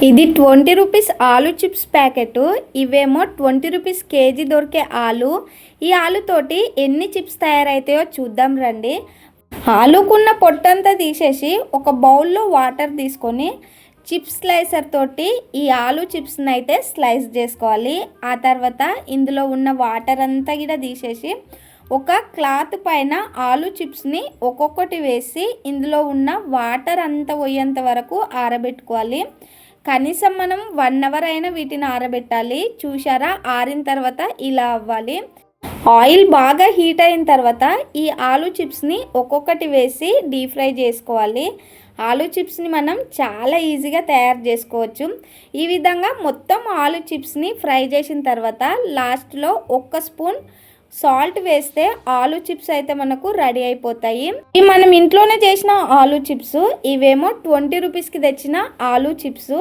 ఇది 20 రూపీస్ ఆలు chips packet. ఇవేమో 20 రూపీస్ కేజీ దొరికే ఆలు. ఈ ఆలుతోటి ఎన్ని చిప్స్ తయారైతాయో చూద్దాం రండి. ఆలుకున్న పొట్టంతా తీసేసి ఒక బౌల్లో వాటర్ తీసుకొని చిప్స్ స్లైసర్ తోటి ఈ ఆలు చిప్స్ని అయితే స్లైస్ చేసుకోవాలి. ఆ తర్వాత ఇందులో ఉన్న వాటర్ అంతా కూడా తీసేసి ఒక క్లాత్ పైన ఆలు చిప్స్ని ఒక్కొక్కటి వేసి ఇందులో ఉన్న వాటర్ అంతా పోయేంత వరకు ఆరబెట్టుకోవాలి. కనీసం మనం 1 అవర్ అయినా వీటిని ఆరబెట్టాలి. చూసారా, ఆరిన తర్వాత ఇలా అవ్వాలి. ఆయిల్ బాగా హీట్ అయిన తర్వాత ఈ ఆలు చిప్స్ని ఒక్కొక్కటి వేసి డీప్ ఫ్రై చేసుకోవాలి. ఆలు చిప్స్ని మనం చాలా ఈజీగా తయారు చేసుకోవచ్చు. ఈ విధంగా మొత్తం ఆలు చిప్స్ని ఫ్రై చేసిన తర్వాత లాస్ట్లో 1 స్పూన్ సాల్ట్ వేస్తే ఆలు చిప్స్ అయితే మనకు రెడీ అయిపోతాయి. ఇవి మనం ఇంట్లోనే చేసిన ఆలు చిప్స్. ఇవేమో 20 రూపీస్కి తెచ్చిన ఆలు చిప్స్.